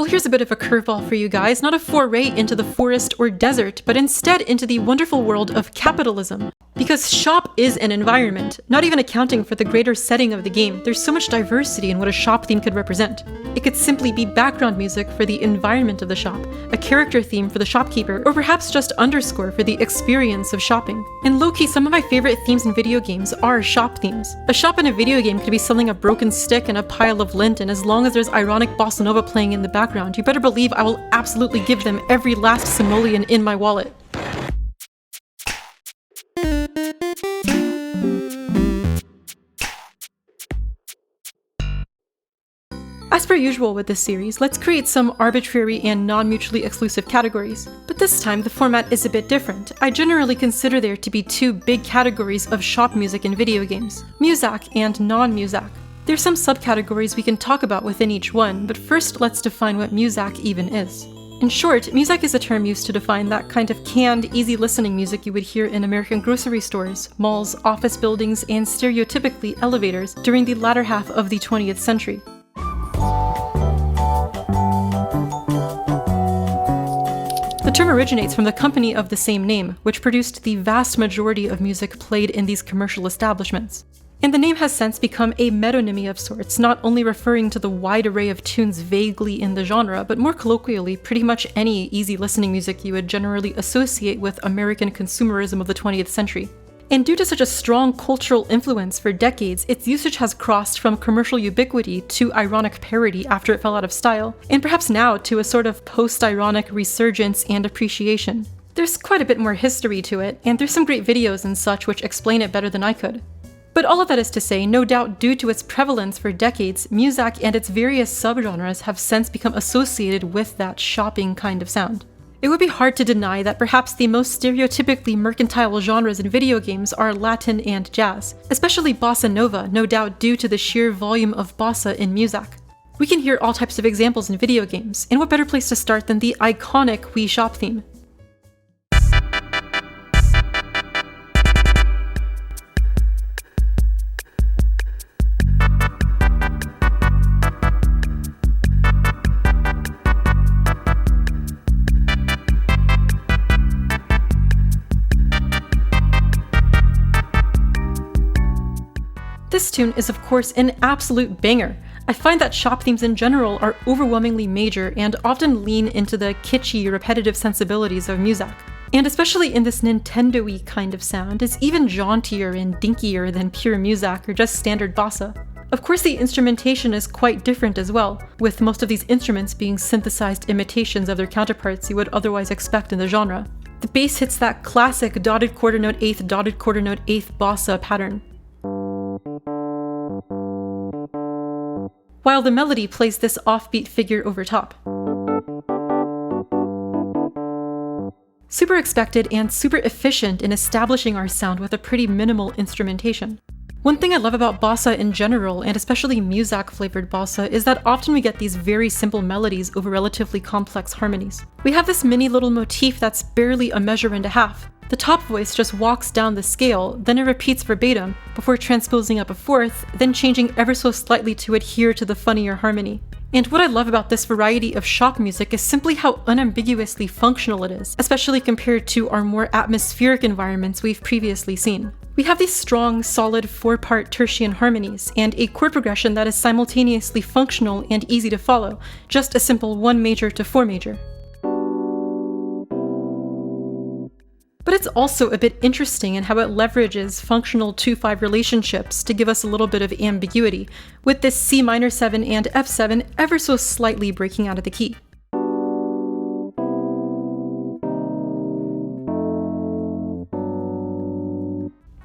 Well, here's a bit of a curveball for you guys, not a foray into the forest or desert, but instead into the wonderful world of capitalism. Because shop is an environment, not even accounting for the greater setting of the game, there's so much diversity in what a shop theme could represent. It could simply be background music for the environment of the shop, a character theme for the shopkeeper, or perhaps just underscore for the experience of shopping. And low-key, some of my favorite themes in video games are shop themes. A shop in a video game could be selling a broken stick and a pile of lint, and as long as there's ironic bossa nova playing in the background, you better believe I will absolutely give them every last simoleon in my wallet. As per usual with this series, let's create some arbitrary and non-mutually exclusive categories. But this time, the format is a bit different. I generally consider there to be two big categories of shop music in video games: Muzak and non-Muzak. There's some subcategories we can talk about within each one, but first let's define what Muzak even is. In short, Muzak is a term used to define that kind of canned, easy-listening music you would hear in American grocery stores, malls, office buildings, and stereotypically elevators during the latter half of the 20th century. The term originates from the company of the same name, which produced the vast majority of music played in these commercial establishments. And the name has since become a metonymy of sorts, not only referring to the wide array of tunes vaguely in the genre, but more colloquially, pretty much any easy-listening music you would generally associate with American consumerism of the 20th century. And due to such a strong cultural influence for decades, its usage has crossed from commercial ubiquity to ironic parody after it fell out of style, and perhaps now to a sort of post-ironic resurgence and appreciation. There's quite a bit more history to it, and there's some great videos and such which explain it better than I could. But all of that is to say, no doubt due to its prevalence for decades, Muzak and its various subgenres have since become associated with that shopping kind of sound. It would be hard to deny that perhaps the most stereotypically mercantile genres in video games are Latin and jazz, especially bossa nova, no doubt due to the sheer volume of bossa in Muzak. We can hear all types of examples in video games, and what better place to start than the iconic Wii Shop theme? This tune is of course an absolute banger. I find that shop themes in general are overwhelmingly major and often lean into the kitschy, repetitive sensibilities of Muzak. And especially in this Nintendo-y kind of sound, is even jauntier and dinkier than pure Muzak or just standard bossa. Of course the instrumentation is quite different as well, with most of these instruments being synthesized imitations of their counterparts you would otherwise expect in the genre. The bass hits that classic dotted quarter note eighth bossa pattern, while the melody plays this offbeat figure over top. Super expected and super efficient in establishing our sound with a pretty minimal instrumentation. One thing I love about bossa in general, and especially Muzak-flavored bossa, is that often we get these very simple melodies over relatively complex harmonies. We have this mini little motif that's barely a measure and a half. The top voice just walks down the scale, then it repeats verbatim, before transposing up a fourth, then changing ever so slightly to adhere to the funnier harmony. And what I love about this variety of shop music is simply how unambiguously functional it is, especially compared to our more atmospheric environments we've previously seen. We have these strong, solid 4-part tertian harmonies, and a chord progression that is simultaneously functional and easy to follow, just a simple 1 major to 4 major. But it's also a bit interesting in how it leverages functional 2-5 relationships to give us a little bit of ambiguity, with this C minor 7 and F7 ever so slightly breaking out of the key.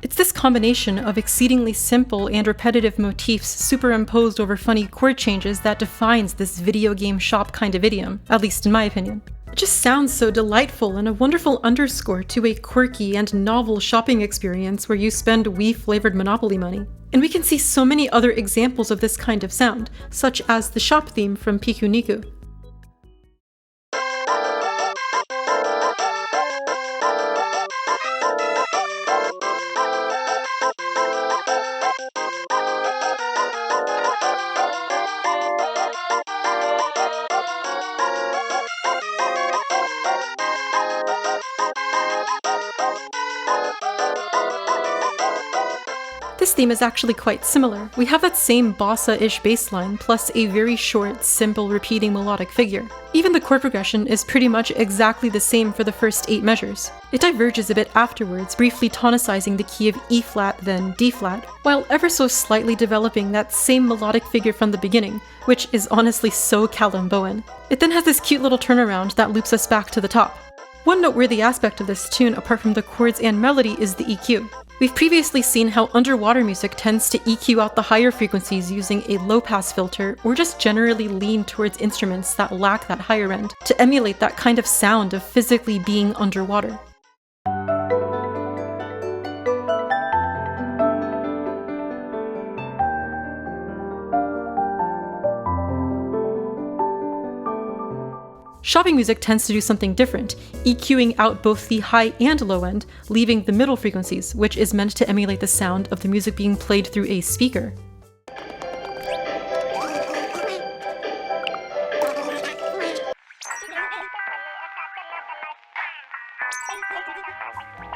It's this combination of exceedingly simple and repetitive motifs superimposed over funny chord changes that defines this video game shop kind of idiom, at least in my opinion. It just sounds so delightful and a wonderful underscore to a quirky and novel shopping experience where you spend Wii-flavored Monopoly money. And we can see so many other examples of this kind of sound, such as the shop theme from Piku Niku. theme is actually quite similar. We have that same bossa-ish bass line, plus a very short, simple repeating melodic figure. Even the chord progression is pretty much exactly the same for the first 8 measures. It diverges a bit afterwards, briefly tonicizing the key of E flat, then D flat, while ever so slightly developing that same melodic figure from the beginning, which is honestly so Callum Bowen. It then has this cute little turnaround that loops us back to the top. One noteworthy aspect of this tune, apart from the chords and melody, is the EQ. We've previously seen how underwater music tends to EQ out the higher frequencies using a low-pass filter, or just generally lean towards instruments that lack that higher end, to emulate that kind of sound of physically being underwater. Shopping music tends to do something different, EQing out both the high and low end, leaving the middle frequencies, which is meant to emulate the sound of the music being played through a speaker.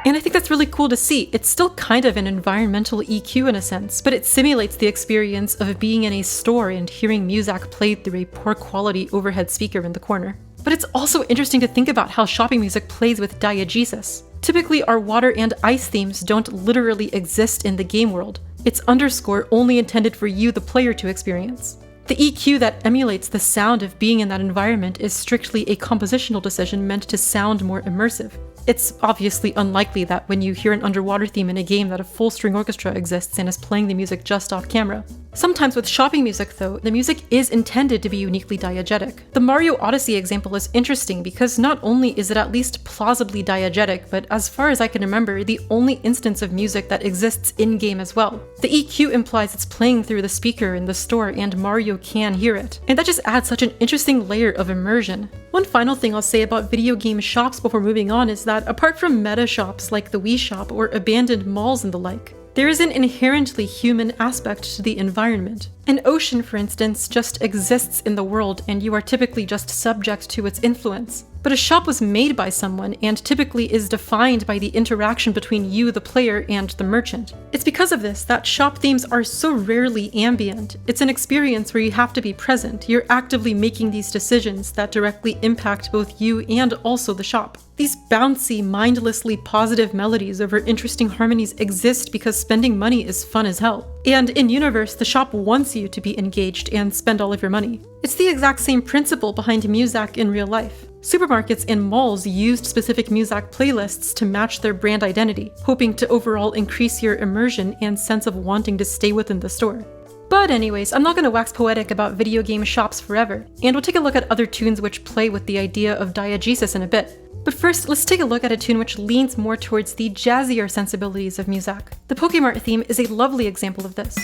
And I think that's really cool to see. It's still kind of an environmental EQ in a sense, but it simulates the experience of being in a store and hearing Muzak played through a poor quality overhead speaker in the corner. But it's also interesting to think about how shopping music plays with diegesis. Typically, our water and ice themes don't literally exist in the game world. It's underscore only intended for you, the player, to experience. The EQ that emulates the sound of being in that environment is strictly a compositional decision meant to sound more immersive. It's obviously unlikely that when you hear an underwater theme in a game that a full-string orchestra exists and is playing the music just off camera. Sometimes with shopping music though, the music is intended to be uniquely diegetic. The Mario Odyssey example is interesting because not only is it at least plausibly diegetic, but as far as I can remember, the only instance of music that exists in-game as well. The EQ implies it's playing through the speaker in the store and Mario can hear it. And that just adds such an interesting layer of immersion. One final thing I'll say about video game shops before moving on is that apart from meta shops like the Wii Shop or abandoned malls and the like, there is an inherently human aspect to the environment. An ocean, for instance, just exists in the world and you are typically just subject to its influence. But a shop was made by someone and typically is defined by the interaction between you, the player, and the merchant. It's because of this that shop themes are so rarely ambient. It's an experience where you have to be present. You're actively making these decisions that directly impact both you and also the shop. These bouncy, mindlessly positive melodies over interesting harmonies exist because spending money is fun as hell. And in universe, the shop wants you to be engaged and spend all of your money. It's the exact same principle behind Muzak in real life. Supermarkets and malls used specific Muzak playlists to match their brand identity, hoping to overall increase your immersion and sense of wanting to stay within the store. But anyways, I'm not going to wax poetic about video game shops forever, and we'll take a look at other tunes which play with the idea of diegesis in a bit. But first, let's take a look at a tune which leans more towards the jazzier sensibilities of Muzak. The Pokemart theme is a lovely example of this.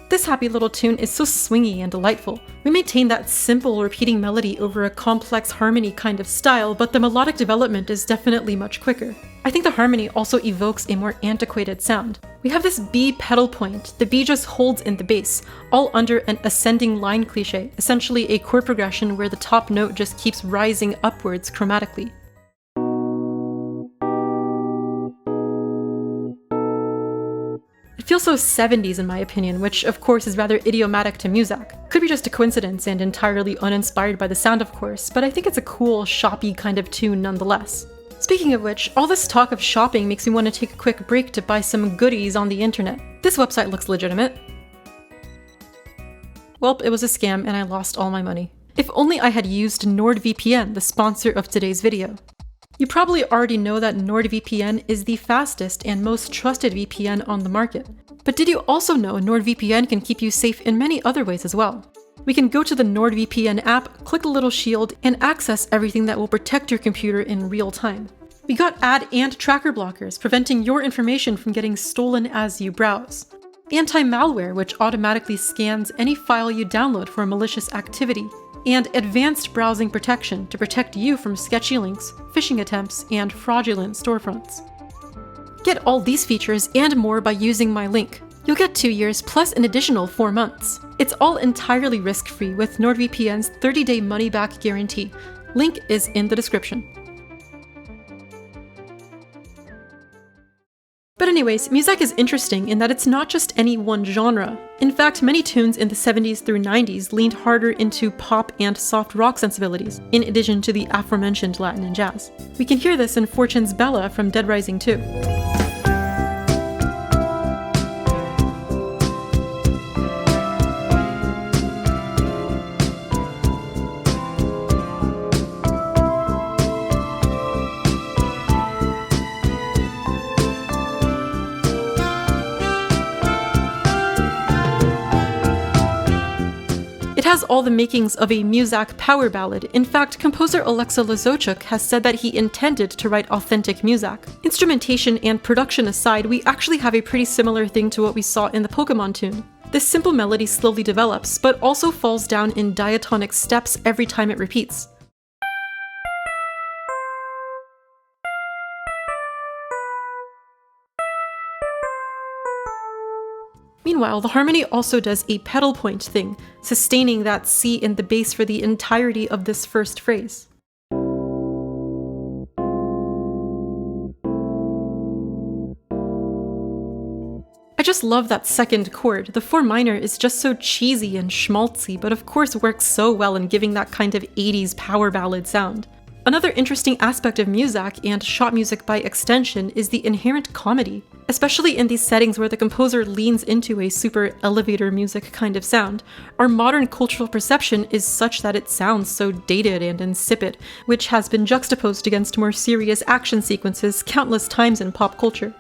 This happy little tune is so swingy and delightful. We maintain that simple repeating melody over a complex harmony kind of style, but the melodic development is definitely much quicker. I think the harmony also evokes a more antiquated sound. We have this B pedal point, the B just holds in the bass, all under an ascending line cliché, essentially a chord progression where the top note just keeps rising upwards chromatically. It feels so 70s in my opinion, which of course is rather idiomatic to Muzak. Could be just a coincidence and entirely uninspired by the sound of course, but I think it's a cool, shoppy kind of tune nonetheless. Speaking of which, all this talk of shopping makes me want to take a quick break to buy some goodies on the internet. This website looks legitimate. Well, it was a scam and I lost all my money. If only I had used NordVPN, the sponsor of today's video. You probably already know that NordVPN is the fastest and most trusted VPN on the market. But did you also know NordVPN can keep you safe in many other ways as well? We can go to the NordVPN app, click the little shield, and access everything that will protect your computer in real time. We got ad and tracker blockers, preventing your information from getting stolen as you browse. Anti-malware, which automatically scans any file you download for malicious activity. And advanced browsing protection to protect you from sketchy links, phishing attempts, and fraudulent storefronts. Get all these features and more by using my link. You'll get 2 years plus an additional 4 months. It's all entirely risk-free with NordVPN's 30-day money-back guarantee. Link is in the description. But anyways, Muzak is interesting in that it's not just any one genre. In fact, many tunes in the 70s through 90s leaned harder into pop and soft rock sensibilities, in addition to the aforementioned Latin and jazz. We can hear this in Fortune's Bella from Dead Rising 2. It has all the makings of a Muzak power ballad. In fact, composer Alexa Lazochuk has said that he intended to write authentic Muzak. Instrumentation and production aside, we actually have a pretty similar thing to what we saw in the Pokemon tune. This simple melody slowly develops, but also falls down in diatonic steps every time it repeats. Meanwhile, the harmony also does a pedal point thing, sustaining that C in the bass for the entirety of this first phrase. I just love that second chord. The 4 minor is just so cheesy and schmaltzy, but of course works so well in giving that kind of 80s power ballad sound. Another interesting aspect of Muzak, and shop music by extension, is the inherent comedy. Especially in these settings where the composer leans into a super elevator music kind of sound, our modern cultural perception is such that it sounds so dated and insipid, which has been juxtaposed against more serious action sequences countless times in pop culture.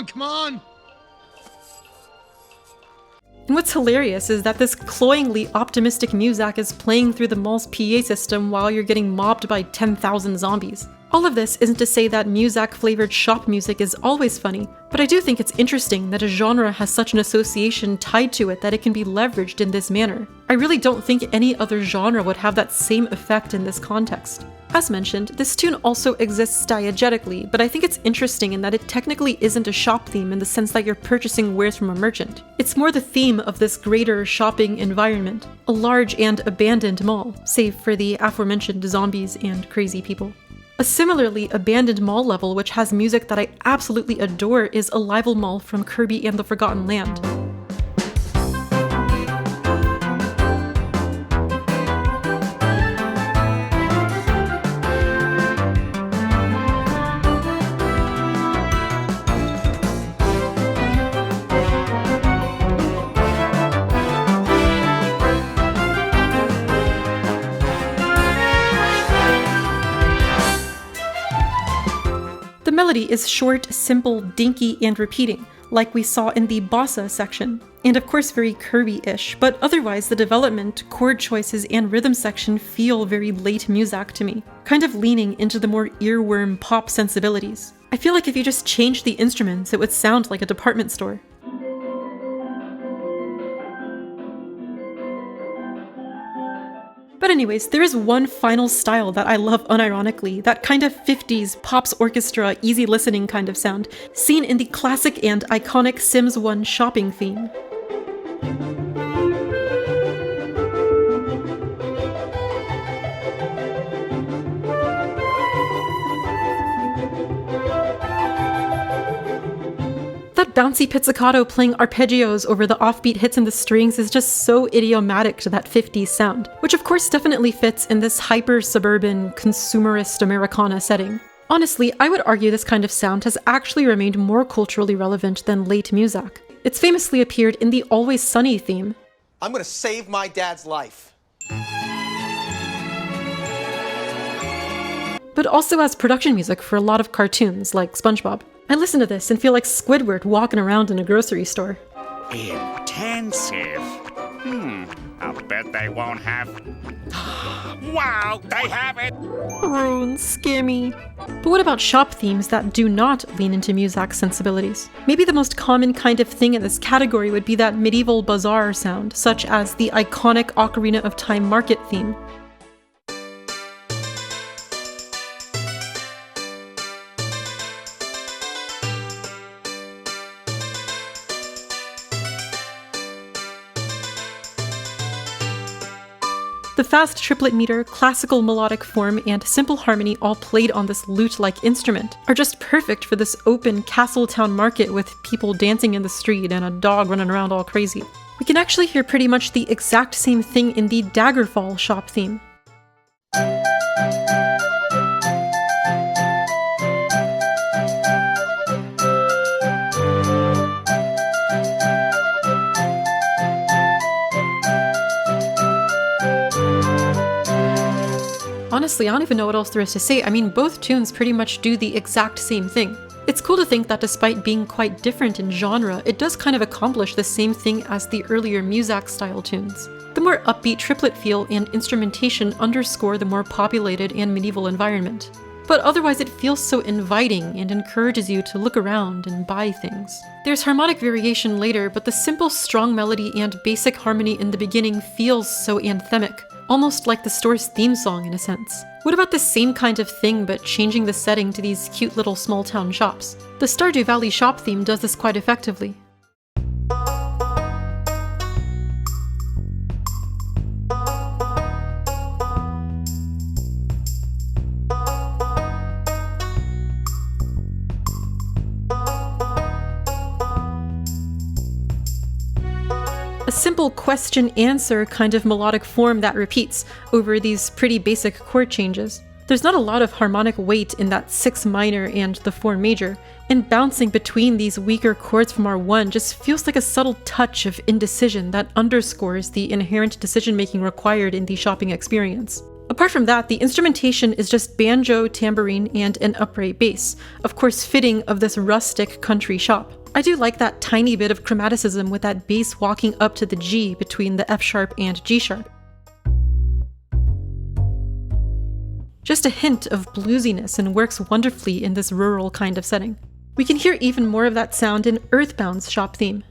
Come on! And what's hilarious is that this cloyingly optimistic Muzak is playing through the mall's PA system while you're getting mobbed by 10,000 zombies. All of this isn't to say that Muzak-flavored shop music is always funny, but I do think it's interesting that a genre has such an association tied to it that it can be leveraged in this manner. I really don't think any other genre would have that same effect in this context. As mentioned, this tune also exists diegetically, but I think it's interesting in that it technically isn't a shop theme in the sense that you're purchasing wares from a merchant. It's more the theme of this greater shopping environment, a large and abandoned mall, save for the aforementioned zombies and crazy people. A similarly abandoned mall level which has music that I absolutely adore is Arrival Mall from Kirby and the Forgotten Land. The melody is short, simple, dinky, and repeating, like we saw in the bossa section, and of course very Kirby-ish, but otherwise the development, chord choices, and rhythm section feel very late Muzak to me, kind of leaning into the more earworm pop sensibilities. I feel like if you just changed the instruments, it would sound like a department store. But anyways, there is one final style that I love unironically, that kind of 50s pops orchestra easy listening kind of sound, seen in the classic and iconic Sims 1 shopping theme. That bouncy pizzicato playing arpeggios over the offbeat hits in the strings is just so idiomatic to that 50s sound, which of course definitely fits in this hyper-suburban, consumerist Americana setting. Honestly, I would argue this kind of sound has actually remained more culturally relevant than late Muzak. It's famously appeared in the Always Sunny theme. I'm gonna save my dad's life. But also as production music for a lot of cartoons, like SpongeBob. I listen to this and feel like Squidward walking around in a grocery store. Intensive. I'll bet they won't have... Wow, they have it! Runes, scammy. But what about shop themes that do not lean into Muzak's sensibilities? Maybe the most common kind of thing in this category would be that medieval bazaar sound, such as the iconic Ocarina of Time market theme. The fast triplet meter, classical melodic form, and simple harmony all played on this lute-like instrument are just perfect for this open castle-town market with people dancing in the street and a dog running around all crazy. We can actually hear pretty much the exact same thing in the Daggerfall shop theme. Honestly, I don't even know what else there is to say. I mean, both tunes pretty much do the exact same thing. It's cool to think that despite being quite different in genre, it does kind of accomplish the same thing as the earlier Muzak-style tunes. The more upbeat triplet feel and instrumentation underscore the more populated and medieval environment. But otherwise it feels so inviting and encourages you to look around and buy things. There's harmonic variation later, but the simple strong melody and basic harmony in the beginning feels so anthemic. Almost like the store's theme song in a sense. What about the same kind of thing but changing the setting to these cute little small town shops? The Stardew Valley shop theme does this quite effectively. A simple question-answer kind of melodic form that repeats over these pretty basic chord changes. There's not a lot of harmonic weight in that 6 minor and the 4 major, and bouncing between these weaker chords from R1 just feels like a subtle touch of indecision that underscores the inherent decision-making required in the shopping experience. Apart from that, the instrumentation is just banjo, tambourine, and an upright bass, of course fitting of this rustic country shop. I do like that tiny bit of chromaticism with that bass walking up to the G between the F sharp and G sharp. Just a hint of bluesiness and works wonderfully in this rural kind of setting. We can hear even more of that sound in Earthbound's shop theme.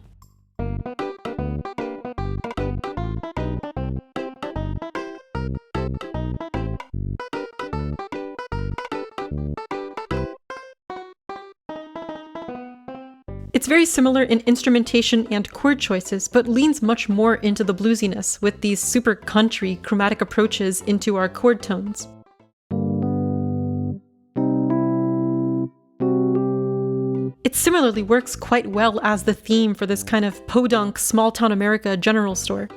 It's very similar in instrumentation and chord choices, but leans much more into the bluesiness with these super country chromatic approaches into our chord tones. It similarly works quite well as the theme for this kind of podunk small-town America general store.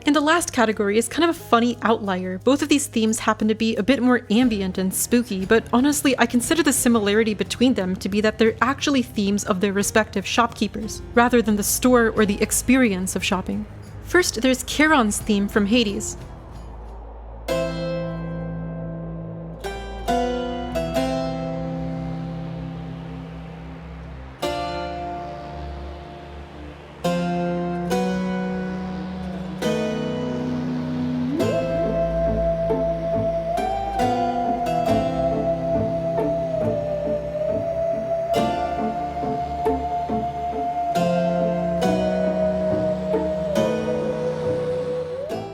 And the last category is kind of a funny outlier. Both of these themes happen to be a bit more ambient and spooky, but honestly I consider the similarity between them to be that they're actually themes of their respective shopkeepers, rather than the store or the experience of shopping. First, there's Charon's theme from Hades.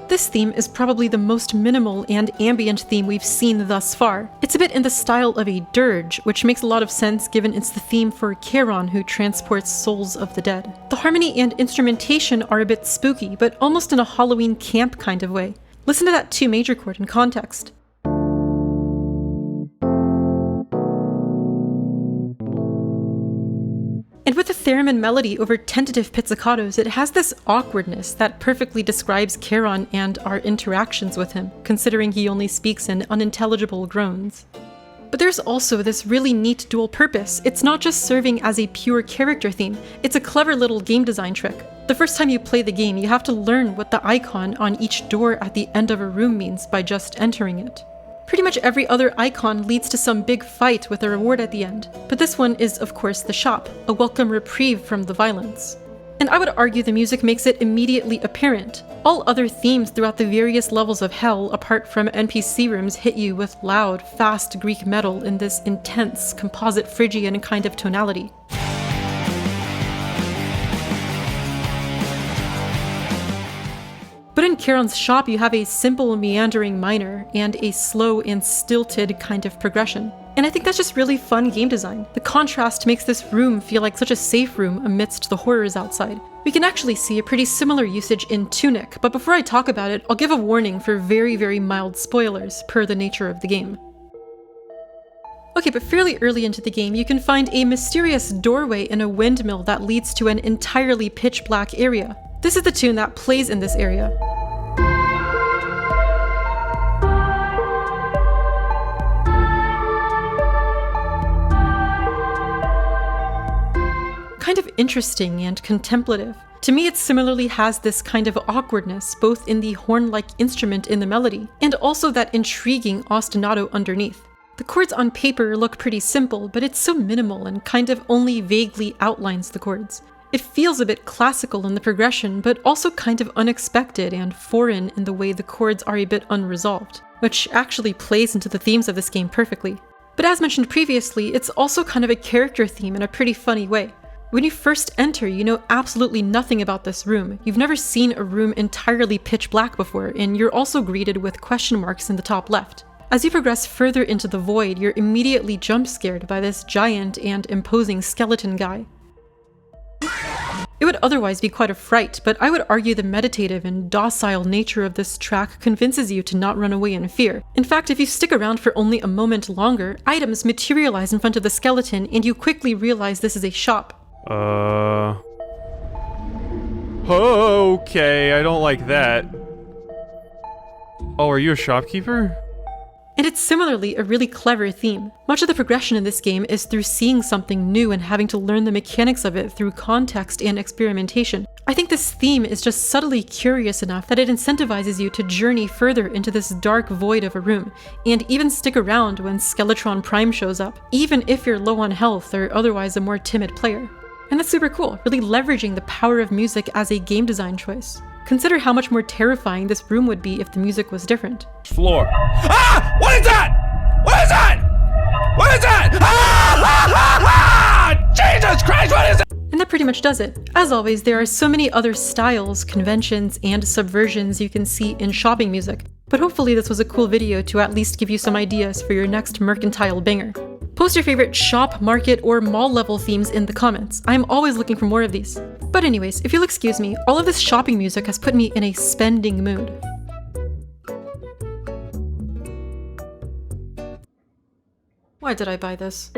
This theme is probably the most minimal and ambient theme we've seen thus far. It's a bit in the style of a dirge, which makes a lot of sense given it's the theme for Charon, who transports souls of the dead. The harmony and instrumentation are a bit spooky, but almost in a Halloween camp kind of way. Listen to that 2 major chord in context. And with the theremin melody over tentative pizzicatos, it has this awkwardness that perfectly describes Charon and our interactions with him, considering he only speaks in unintelligible groans. But there's also this really neat dual purpose. It's not just serving as a pure character theme, it's a clever little game design trick. The first time you play the game, you have to learn what the icon on each door at the end of a room means by just entering it. Pretty much every other icon leads to some big fight with a reward at the end, but this one is of course the shop, a welcome reprieve from the violence. And I would argue the music makes it immediately apparent. All other themes throughout the various levels of hell, apart from NPC rooms, hit you with loud, fast Greek metal in this intense, composite Phrygian kind of tonality. But in Charon's shop, you have a simple meandering minor and a slow and stilted kind of progression. And I think that's just really fun game design. The contrast makes this room feel like such a safe room amidst the horrors outside. We can actually see a pretty similar usage in Tunic, but before I talk about it, I'll give a warning for very, very mild spoilers, per the nature of the game. Okay, but fairly early into the game, you can find a mysterious doorway in a windmill that leads to an entirely pitch-black area. This is the tune that plays in this area. Kind of interesting and contemplative. To me, it similarly has this kind of awkwardness, both in the horn-like instrument in the melody, and also that intriguing ostinato underneath. The chords on paper look pretty simple, but it's so minimal and kind of only vaguely outlines the chords. It feels a bit classical in the progression, but also kind of unexpected and foreign in the way the chords are a bit unresolved, which actually plays into the themes of this game perfectly. But as mentioned previously, it's also kind of a character theme in a pretty funny way. When you first enter, you know absolutely nothing about this room. You've never seen a room entirely pitch black before, and you're also greeted with question marks in the top left. As you progress further into the void, you're immediately jump scared by this giant and imposing skeleton guy. It would otherwise be quite a fright, but I would argue the meditative and docile nature of this track convinces you to not run away in fear. In fact, if you stick around for only a moment longer, items materialize in front of the skeleton and you quickly realize this is a shop. Okay, I don't like that. Oh, are you a shopkeeper? And it's similarly a really clever theme. Much of the progression in this game is through seeing something new and having to learn the mechanics of it through context and experimentation. I think this theme is just subtly curious enough that it incentivizes you to journey further into this dark void of a room, and even stick around when Skeletron Prime shows up, even if you're low on health or otherwise a more timid player. And that's super cool, really leveraging the power of music as a game design choice. Consider how much more terrifying this room would be if the music was different. Floor. Ah! What is that? What is that? What is that? Ah! Jesus Christ, what is it? And that pretty much does it. As always, there are so many other styles, conventions, and subversions you can see in shopping music, but hopefully this was a cool video to at least give you some ideas for your next mercantile banger. Post your favorite shop, market, or mall level themes in the comments. I'm always looking for more of these. But anyways, if you'll excuse me, all of this shopping music has put me in a spending mood. Why did I buy this?